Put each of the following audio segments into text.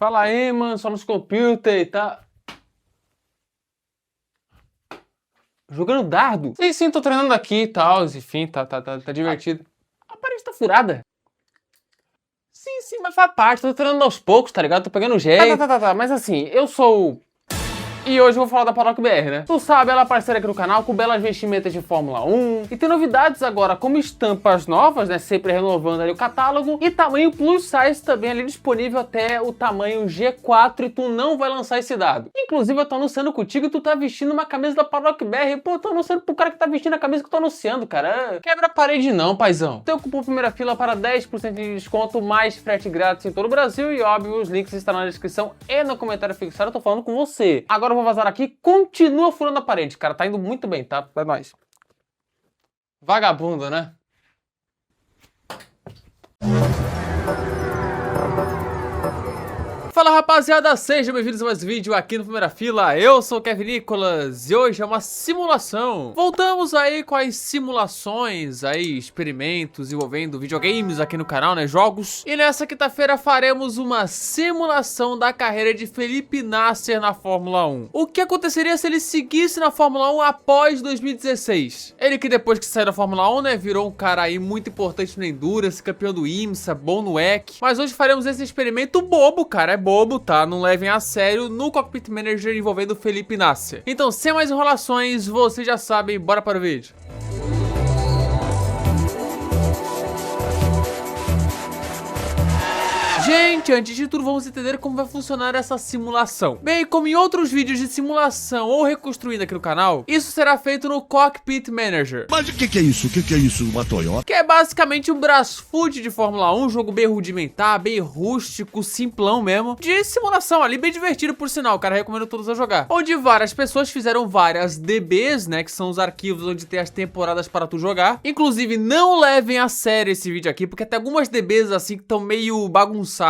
Fala aí, mano, só nos computers, tá? Jogando dardo? Sim, tô treinando aqui e tal, enfim, tá divertido. A parede tá furada. Sim, mas faz parte, tô treinando aos poucos, tá ligado? Tô pegando jeito. Tá, mas assim, eu sou... E hoje eu vou falar da Paddock BR, né? Tu sabe, ela é parceira aqui no canal com belas vestimentas de Fórmula 1. E tem novidades agora, como estampas novas, né? Sempre renovando ali o catálogo. E tamanho plus size também ali disponível até o tamanho G4. E tu não vai lançar esse dado. Inclusive, eu tô anunciando contigo e tu tá vestindo uma camisa da Paddock BR. Pô, eu tô anunciando pro cara que tá vestindo a camisa que eu tô anunciando, cara. Quebra a parede não, paizão. Teu cupom primeira fila para 10% de desconto, mais frete grátis em todo o Brasil. E óbvio, os links estão na descrição e no comentário fixado. Eu tô falando com você. Agora eu vou vazar aqui, continua furando a parede, cara, tá indo muito bem, tá? É nóis. Vagabundo, né? Fala rapaziada, sejam bem-vindos a mais um vídeo aqui no Primeira Fila. Eu sou o Kevin Nicolas e hoje é uma simulação. Voltamos aí com as simulações aí, experimentos envolvendo videogames aqui no canal, né, jogos. E nessa quinta-feira faremos uma simulação da carreira de Felipe Nasser na Fórmula 1. O que aconteceria se ele seguisse na Fórmula 1 após 2016? Ele que depois que saiu da Fórmula 1, né, virou um cara aí muito importante no Endurance, campeão do IMSA, bom no WEC. Mas hoje faremos esse experimento bobo, cara, é bobo, tá? Não levem a sério, no Cockpit Manager envolvendo o Felipe Nasser. Então, sem mais enrolações, vocês já sabem, bora para o vídeo. Gente, antes de tudo vamos entender como vai funcionar essa simulação. Bem, como em outros vídeos de simulação ou reconstruindo aqui no canal, isso será feito no Cockpit Manager. Mas o que é isso? O que é isso, uma Toyota? Que é basicamente um Brasfoot de Fórmula 1, um jogo bem rudimentar, bem rústico, simplão mesmo, de simulação ali, bem divertido por sinal, cara, recomendo todos a jogar. Onde várias pessoas fizeram várias DBs, né, que são os arquivos onde tem as temporadas para tu jogar. Inclusive, não levem a sério esse vídeo aqui, porque tem algumas DBs assim que estão meio bagunçadas.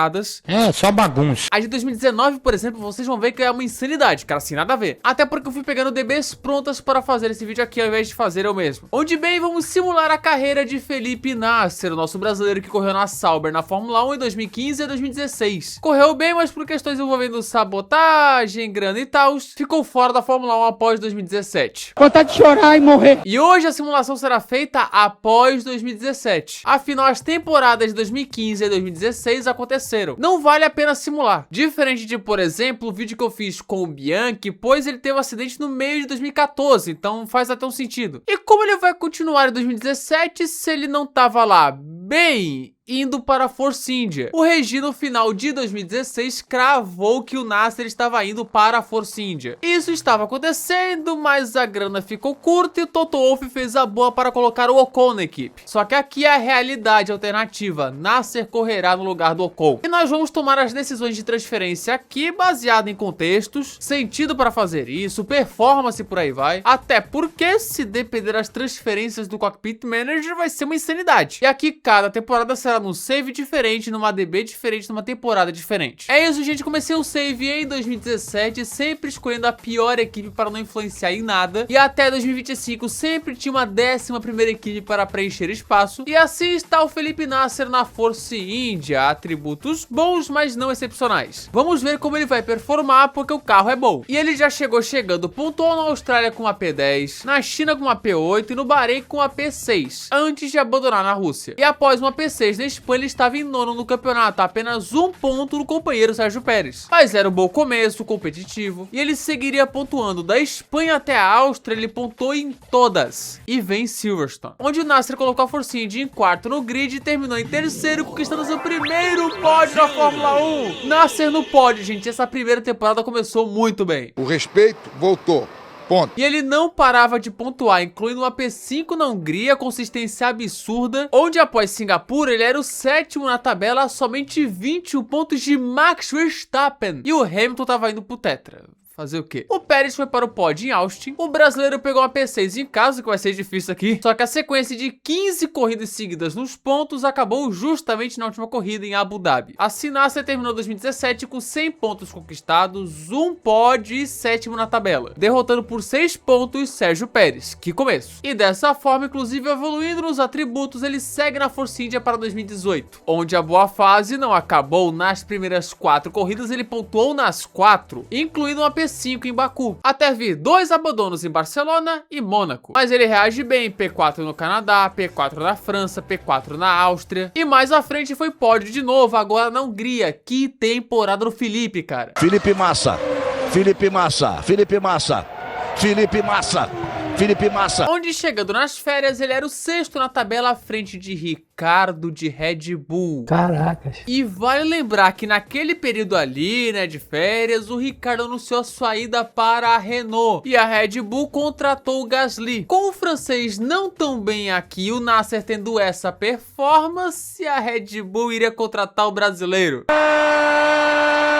É, só bagunça. A de 2019, por exemplo, vocês vão ver que é uma insanidade, cara, assim, nada a ver. Até porque eu fui pegando DBs prontas para fazer esse vídeo aqui, ao invés de fazer eu mesmo. Onde bem, vamos simular a carreira de Felipe Nasser, o nosso brasileiro que correu na Sauber na Fórmula 1 em 2015 e 2016. Correu bem, mas por questões envolvendo sabotagem, grana e tal, ficou fora da Fórmula 1 após 2017. Vontade de chorar e morrer. E hoje a simulação será feita após 2017. Afinal, as temporadas de 2015 e 2016 aconteceram. Não vale a pena simular. Diferente de, por exemplo, o vídeo que eu fiz com o Bianchi, pois ele teve um acidente no meio de 2014, então faz até um sentido. E como ele vai continuar em 2017 se ele não tava lá? Bem, indo para a Force India. O Regi no final de 2016 cravou que o Nasser estava indo para a Force India. Isso estava acontecendo, mas a grana ficou curta e o Toto Wolff fez a boa para colocar o Ocon na equipe. Só que aqui é a realidade alternativa, Nasser correrá no lugar do Ocon. E nós vamos tomar as decisões de transferência aqui baseado em contextos, sentido para fazer isso, performance por aí vai. Até porque se depender das transferências do Cockpit Manager vai ser uma insanidade. E aqui cada temporada será num save diferente, numa DB diferente, numa temporada diferente. É isso, gente. Comecei o save em 2017, sempre escolhendo a pior equipe para não influenciar em nada. E até 2025 sempre tinha uma 11ª equipe para preencher espaço. E assim está o Felipe Nasser na Force India. Atributos bons, mas não excepcionais. Vamos ver como ele vai performar, porque o carro é bom. E ele já chegando, pontuou na Austrália com uma P10, na China com uma P8 e no Bahrein com uma P6, antes de abandonar na Rússia. E após uma P6 na Espanha, ele estava em nono no campeonato, apenas um ponto do companheiro Sérgio Pérez. Mas era um bom começo, competitivo, e ele seguiria pontuando. Da Espanha até a Áustria, ele pontuou em todas. E vem Silverstone, onde o Nasser colocou a Force India em quarto no grid e terminou em terceiro, conquistando seu primeiro pódio da Fórmula 1. Nasser no pódio, gente. Essa primeira temporada começou muito bem. O respeito voltou. Ponto. E ele não parava de pontuar, incluindo uma P5 na Hungria, consistência absurda, onde após Singapura ele era o 7º na tabela, a somente 21 pontos de Max Verstappen. E o Hamilton tava indo pro tetra. fazer o quê? O Pérez foi para o pódio em Austin, o brasileiro pegou uma P6 em casa, que vai ser difícil aqui, só que a sequência de 15 corridas seguidas nos pontos acabou justamente na última corrida em Abu Dhabi. Assim, Nasser terminou 2017 com 100 pontos conquistados, um pódio e 7º na tabela, derrotando por 6 pontos Sérgio Pérez. Que começo! E dessa forma, inclusive evoluindo nos atributos, ele segue na Force India para 2018, onde a boa fase não acabou nas primeiras 4 corridas, ele pontuou nas 4, incluindo uma P5 em Baku, até vir 2 abandonos em Barcelona e Mônaco. Mas ele reage bem, P4 no Canadá, P4 na França, P4 na Áustria, e mais à frente foi pódio de novo, agora na Hungria. Que temporada do Felipe, cara! Felipe Massa, Felipe Massa, Felipe Massa, Felipe Massa, Felipe Massa. Onde, chegando nas férias, ele era o 6º na tabela à frente de Ricardo de Red Bull. Caracas. E vale lembrar que naquele período ali, né, de férias, o Ricardo anunciou a sua ida para a Renault e a Red Bull contratou o Gasly. Com o francês não tão bem aqui, o Nasser tendo essa performance, a Red Bull iria contratar o brasileiro.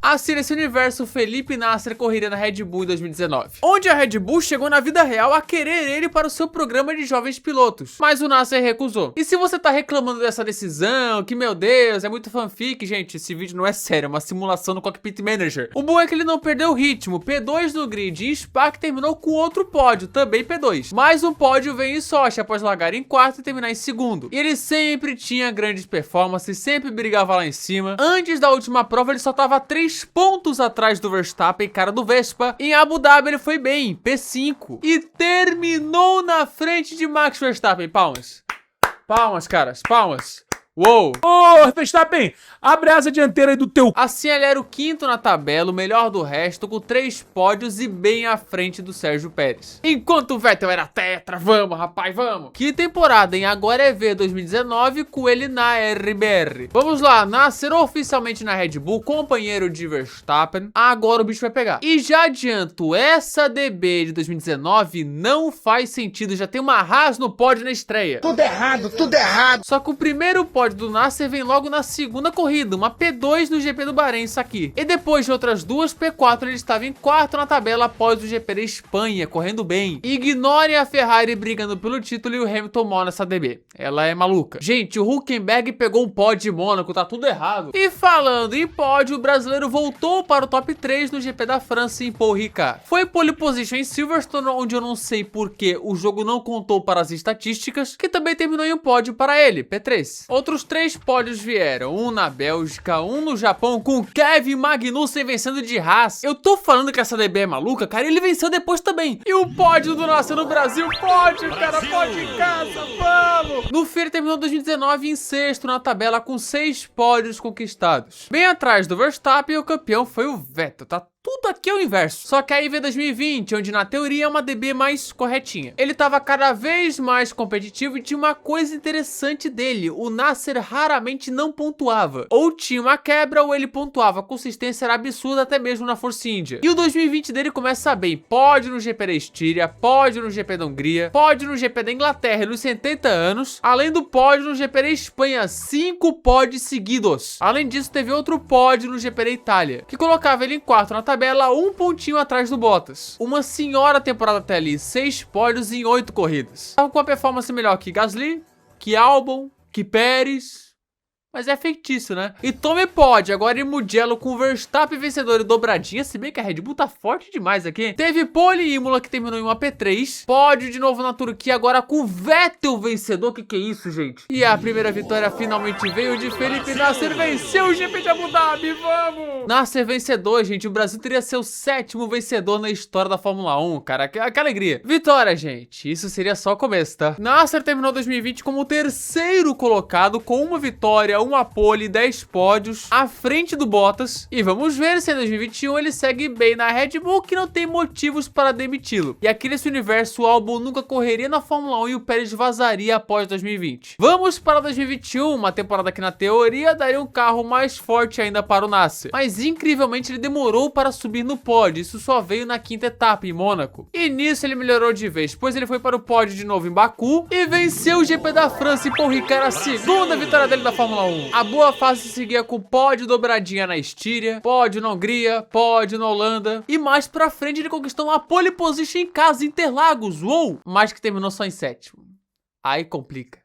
Assim, nesse universo, Felipe Nasser correria na Red Bull em 2019, onde a Red Bull chegou na vida real a querer ele para o seu programa de jovens pilotos, mas o Nasser recusou. E se você tá reclamando dessa decisão, que meu Deus, é muito fanfic, gente, esse vídeo não é sério, é uma simulação no Cockpit Manager. O bom é que ele não perdeu o ritmo, P2 no grid, e Spa que terminou com outro pódio, também P2. Mais um pódio veio em Sochi após largar em 4º e terminar em 2º. E ele sempre tinha grandes performances, sempre brigava lá em cima. Antes da última prova, ele só tava 3 pontos atrás do Verstappen, cara do Vespa. Em Abu Dhabi ele foi bem, P5. E terminou na frente de Max Verstappen. Palmas. Palmas, caras, palmas. Uou! Ô, Verstappen, abre a asa dianteira aí do teu... Assim, ele era o 5º na tabela, o melhor do resto, com 3 pódios e bem à frente do Sérgio Pérez. Enquanto o Vettel era tetra, vamos, rapaz, vamos! Que temporada, hein? Agora é ver 2019 com ele na RBR. Vamos lá, Nasser oficialmente na Red Bull, companheiro de Verstappen. Agora o bicho vai pegar. E já adianto, essa DB de 2019 não faz sentido, já tem uma Haas no pódio na estreia. Tudo errado, tudo errado. Só que o primeiro pódio do Nasser vem logo na segunda corrida, uma P2 no GP do Bahrein, isso aqui. E depois de outras 2 P4, ele estava em 4º na tabela após o GP da Espanha, correndo bem. Ignore a Ferrari brigando pelo título e o Hamilton mal nessa DB. Ela é maluca. Gente, o Hülkenberg pegou um pódio de Mônaco, tá tudo errado. E falando em pódio, o brasileiro voltou para o top 3 no GP da França em Paul Ricard. Foi pole position em Silverstone, onde eu não sei porque o jogo não contou para as estatísticas, que também terminou em um pódio para ele, P3. Outros 3 pódios vieram, um na Bélgica, um no Japão, com Kevin Magnussen vencendo de Haas. Eu tô falando que essa DB é maluca, cara, ele venceu depois também. E o pódio do Nasser no Brasil, pódio, cara, pódio em casa, vamos! No fim, ele terminou 2019 em 6º na tabela, com 6 pódios conquistados. Bem atrás do Verstappen, o campeão foi o Vettel, tá? Tudo aqui é o inverso. Só que aí vem 2020, onde na teoria é uma DB mais corretinha. Ele tava cada vez mais competitivo e tinha uma coisa interessante dele. O Nasser raramente não pontuava. Ou tinha uma quebra ou ele pontuava. A consistência era absurda até mesmo na Force India. E o 2020 dele começa bem. Pódio no GP da Estíria, pódio no GP da Hungria, pódio no GP da Inglaterra nos 70 anos, além do pódio no GP da Espanha, 5 pódios seguidos. Além disso, teve outro pódio no GP da Itália, que colocava ele em 4º na tabela, um pontinho atrás do Bottas. Uma senhora temporada até ali, 6 pódios em 8 corridas. Tava com uma performance melhor que Gasly, que Albon, que Pérez. Mas é feitiço, né? E tome pódio, agora em Mugello com o Verstappen vencedor e dobradinha, se bem que a Red Bull tá forte demais aqui. Teve pole em Imola que terminou em uma P3. Pódio de novo na Turquia, agora com o Vettel vencedor, que é isso, gente? E a primeira vitória finalmente veio de Felipe Nasser, venceu o GP de Abu Dhabi, vamos! Nasser vencedor, gente, o Brasil teria seu 7º vencedor na história da Fórmula 1, cara, que alegria. Vitória, gente, isso seria só o começo, tá? Nasser terminou 2020 como o 3º colocado, com uma vitória, uma pole, 10 pódios, à frente do Bottas. E vamos ver se em 2021 ele segue bem na Red Bull, que não tem motivos para demiti-lo. E aqui nesse universo, o Albon nunca correria na Fórmula 1 e o Pérez vazaria após 2020. Vamos para 2021, uma temporada que na teoria daria um carro mais forte ainda para o Nasser. Mas incrivelmente ele demorou para subir no pódio, isso só veio na 5ª etapa em Mônaco. E nisso ele melhorou de vez, pois ele foi para o pódio de novo em Baku e venceu o GP da França e Paul Ricard, a 2ª vitória dele da Fórmula 1. 1. A boa fase seguia com pódio dobradinha na Estíria, pódio na Hungria, pódio na Holanda. E mais pra frente ele conquistou uma pole position em casa, Interlagos, uou! Mas que terminou só em 7º. Aí complica.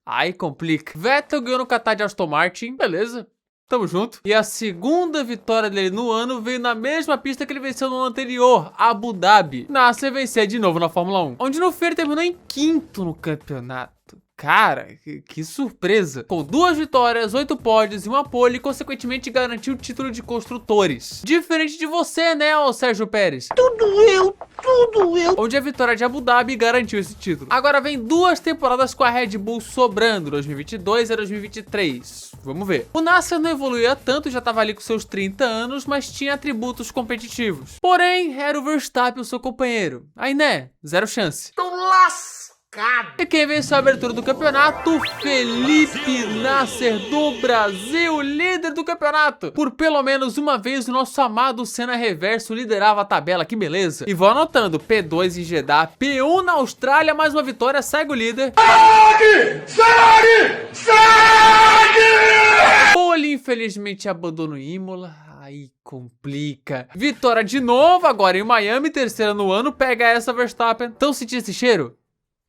Aí complica. Vettel ganhou no Qatar de Aston Martin, beleza. Tamo junto. E a segunda vitória dele no ano veio na mesma pista que ele venceu no ano anterior, Abu Dhabi. Nasser vencer de novo na Fórmula 1, onde no fim ele terminou em 5º no campeonato. Cara, que surpresa. Com 2 vitórias, 8 pódios e uma pole, e consequentemente garantiu o título de construtores. Diferente de você, né, ô Sérgio Pérez? Tudo eu. Onde a vitória de Abu Dhabi garantiu esse título. Agora vem 2 temporadas com a Red Bull sobrando, 2022 e 2023. Vamos ver. O Nasser não evoluía tanto, já tava ali com seus 30 anos, mas tinha atributos competitivos. Porém, era o Verstappen o seu companheiro. Aí, né, zero chance. E quem venceu a abertura do campeonato? Felipe Nasser do Brasil, líder do campeonato. Por pelo menos uma vez o nosso amado Senna Reverso liderava a tabela, que beleza. E vou anotando, P2 em Jeddah, P1 na Austrália, mais uma vitória, segue o líder. Segue! Pole infelizmente abandona o Imola. Aí complica. Vitória de novo, agora em Miami, terceira no ano, pega essa Verstappen. Tão sentindo esse cheiro?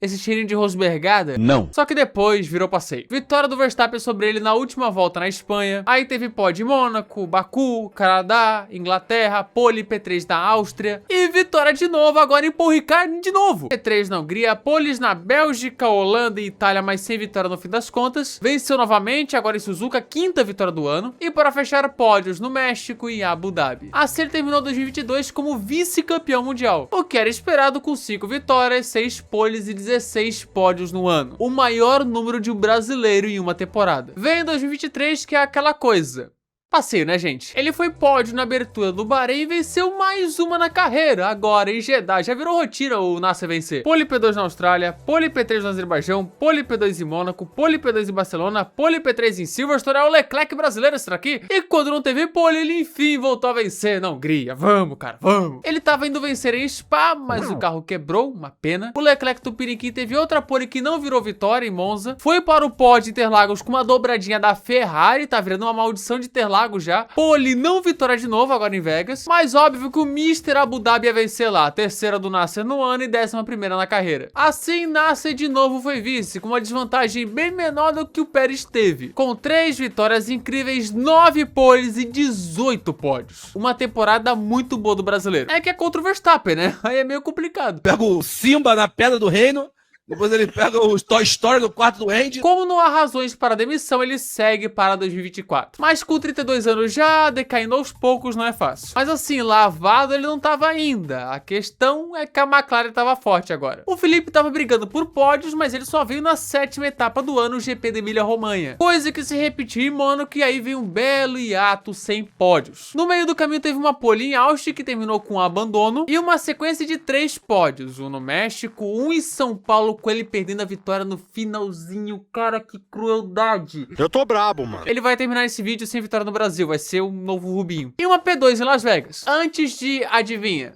Esse cheirinho de rosbergada? Não. Só que depois virou passeio. Vitória do Verstappen sobre ele na última volta na Espanha. Aí teve pódio em Mônaco, Baku, Canadá, Inglaterra, pole P3 na Áustria. E vitória de novo agora em Paul Ricard de novo. P3 na Hungria, poles na Bélgica, Holanda e Itália, mas sem vitória no fim das contas. Venceu novamente, agora em Suzuka, 5ª vitória do ano. E para fechar, pódios no México e Abu Dhabi. Assim ele terminou 2022 como vice-campeão mundial. O que era esperado com 5 vitórias, 6 poles e 16 pódios no ano, o maior número de um brasileiro em uma temporada. Vem em 2023 que é aquela coisa. Passeio, né, gente? Ele foi pódio na abertura do Bahrein e venceu mais uma na carreira. Agora, em Jeddah, já virou rotina o Nasser vencer. Pole P2 na Austrália, pole P3 no Azerbaijão, pole P2 em Mônaco, pole P2 em Barcelona, pole P3 em Silverstone. É o Leclerc brasileiro esse daqui. E quando não teve pole, ele enfim voltou a vencer na Hungria. Vamos, cara, vamos. Ele tava indo vencer em Spa, mas o carro quebrou, uma pena. O Leclerc Tupiniquim teve outra pole que não virou vitória em Monza. Foi para o pódio Interlagos com uma dobradinha da Ferrari, tá virando uma maldição de Interlagos já. Pole não vitória de novo agora em Vegas. Mas óbvio que o Mr. Abu Dhabi ia vencer lá. Terceira do Nasser no ano e 11ª na carreira. Assim, Nasser de novo foi vice, com uma desvantagem bem menor do que o Pérez teve. Com 3 vitórias incríveis, 9 poles e 18 pódios. Uma temporada muito boa do brasileiro. É que é contra o Verstappen, né? Aí é meio complicado. Pega o Simba na Pedra do Reino, depois ele pega o Toy Story no quarto do Andy. Como não há razões para a demissão, ele segue para 2024. Mas com 32 anos já, decaindo aos poucos, não é fácil. Mas assim, lavado ele não estava ainda. A questão é que a McLaren estava forte agora. O Felipe estava brigando por pódios, mas ele só veio na 7ª etapa do ano, o GP de Emília-Romanha. Coisa que se repetiu em Mônaco e aí veio um belo hiato sem pódios. No meio do caminho teve uma pole em Austin que terminou com um abandono e uma sequência de 3 pódios. Um no México, um em São Paulo, com ele perdendo a vitória no finalzinho. Cara, que crueldade. Eu tô brabo, mano. Ele vai terminar esse vídeo sem vitória no Brasil. Vai ser o novo Rubinho. E uma P2 em Las Vegas. Antes de, adivinha,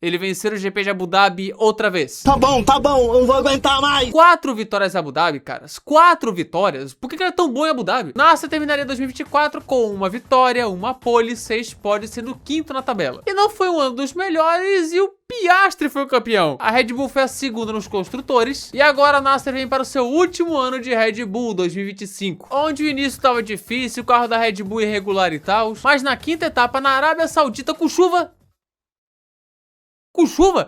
ele venceu o GP de Abu Dhabi outra vez. Tá bom, eu não vou aguentar mais. 4 vitórias em Abu Dhabi, caras. 4 vitórias? Por que era tão bom em Abu Dhabi? Nasser terminaria 2024 com uma vitória, uma pole, 6 pódios, sendo 5º na tabela. E não foi um ano dos melhores e o Piastri foi o campeão. A Red Bull foi a 2ª nos construtores. E agora Nasser vem para o seu último ano de Red Bull, 2025. Onde o início estava difícil, o carro da Red Bull irregular e tal. Mas na 5ª etapa, na Arábia Saudita, com chuva,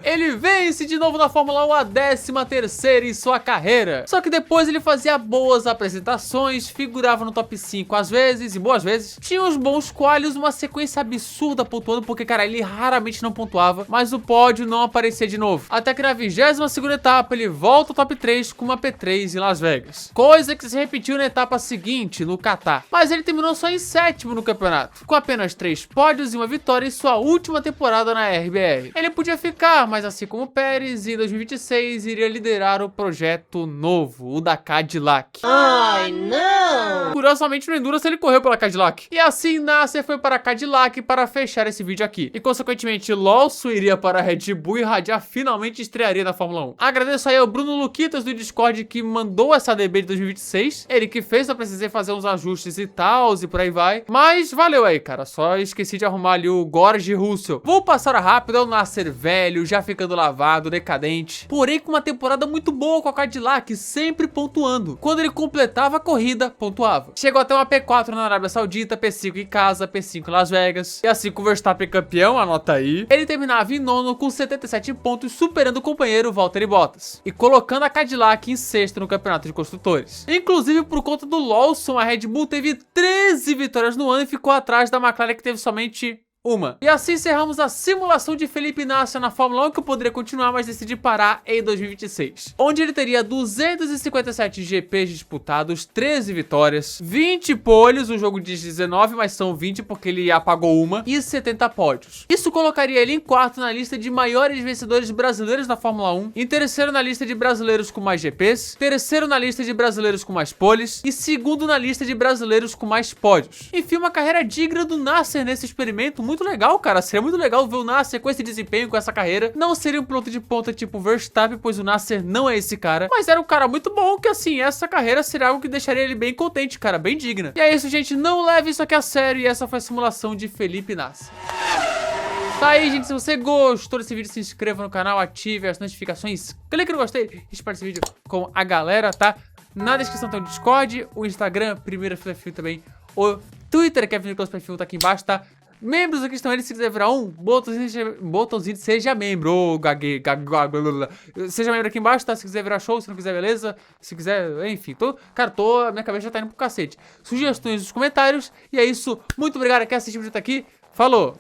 ele vence de novo na Fórmula 1, a 13ª em sua carreira. Só que depois ele fazia boas apresentações, figurava no top 5 às vezes, e boas vezes. Tinha uns bons qualios, uma sequência absurda pontuando, porque, cara, ele raramente não pontuava, mas o pódio não aparecia de novo. Até que na 22ª etapa ele volta ao top 3 com uma P3 em Las Vegas. Coisa que se repetiu na etapa seguinte, no Qatar. Mas ele terminou só em 7º no campeonato, com apenas 3 pódios e uma vitória em sua última temporada na RBR. Ele podia podia ficar, mas assim como Pérez, em 2026 iria liderar o projeto novo, o da Cadillac. Ai, não! Curiosamente no Endurance ele correu pela Cadillac. E assim Nasser foi para a Cadillac para fechar esse vídeo aqui. E consequentemente Lawson iria para a Red Bull e Radiar finalmente estrearia na Fórmula 1. Agradeço aí ao Bruno Luquitas do Discord que mandou essa DB de 2026. Ele que fez, eu precisei fazer uns ajustes e tal, e por aí vai. Mas valeu aí, cara. Só esqueci de arrumar ali o George Russell. Vou passar rápido, é o Nasser velho, já ficando lavado, decadente. Porém com uma temporada muito boa com a Cadillac, sempre pontuando. Quando ele completava a corrida, pontuava. Chegou até uma P4 na Arábia Saudita, P5 em casa, P5 em Las Vegas. E assim com o Verstappen campeão, anota aí. Ele terminava em nono com 77 pontos, superando o companheiro Valtteri Bottas. E colocando a Cadillac em sexto no campeonato de construtores. Inclusive por conta do Lawson, a Red Bull teve 13 vitórias no ano e ficou atrás da McLaren que teve somente uma. E assim encerramos a simulação de Felipe Nasser na Fórmula 1, que eu poderia continuar, mas decidi parar em 2026. Onde ele teria 257 GPs disputados, 13 vitórias, 20 poles, o jogo diz 19, mas são 20 porque ele apagou uma, e 70 pódios. Isso colocaria ele em quarto na lista de maiores vencedores brasileiros da Fórmula 1, em terceiro na lista de brasileiros com mais GPs, terceiro na lista de brasileiros com mais poles, e segundo na lista de brasileiros com mais pódios. Enfim, uma carreira digna do Nasser nesse experimento, muito legal, cara. Seria muito legal ver o Nasser com esse desempenho, com essa carreira. Não seria um piloto de ponta tipo Verstappen, pois o Nasser não é esse cara. Mas era um cara muito bom, que assim, essa carreira seria algo que deixaria ele bem contente, cara, bem digna. E é isso, gente. Não leve isso aqui a sério. E essa foi a simulação de Felipe Nasser. Tá aí, gente. Se você gostou desse vídeo, se inscreva no canal, ative as notificações, clique no gostei e espalhe esse vídeo com a galera, tá? Na descrição tem o Discord, o Instagram, primeiro perfil também, o Twitter, que é o perfil, tá aqui embaixo, tá? Membros aqui estão eles, se quiser virar um, botãozinho de seja membro, seja membro aqui embaixo, tá? Se quiser virar show, se não quiser, beleza. Se quiser, enfim, minha cabeça já tá indo pro cacete. Sugestões nos comentários, e é isso. Muito obrigado a quem assistiu o vídeo até aqui. Falou!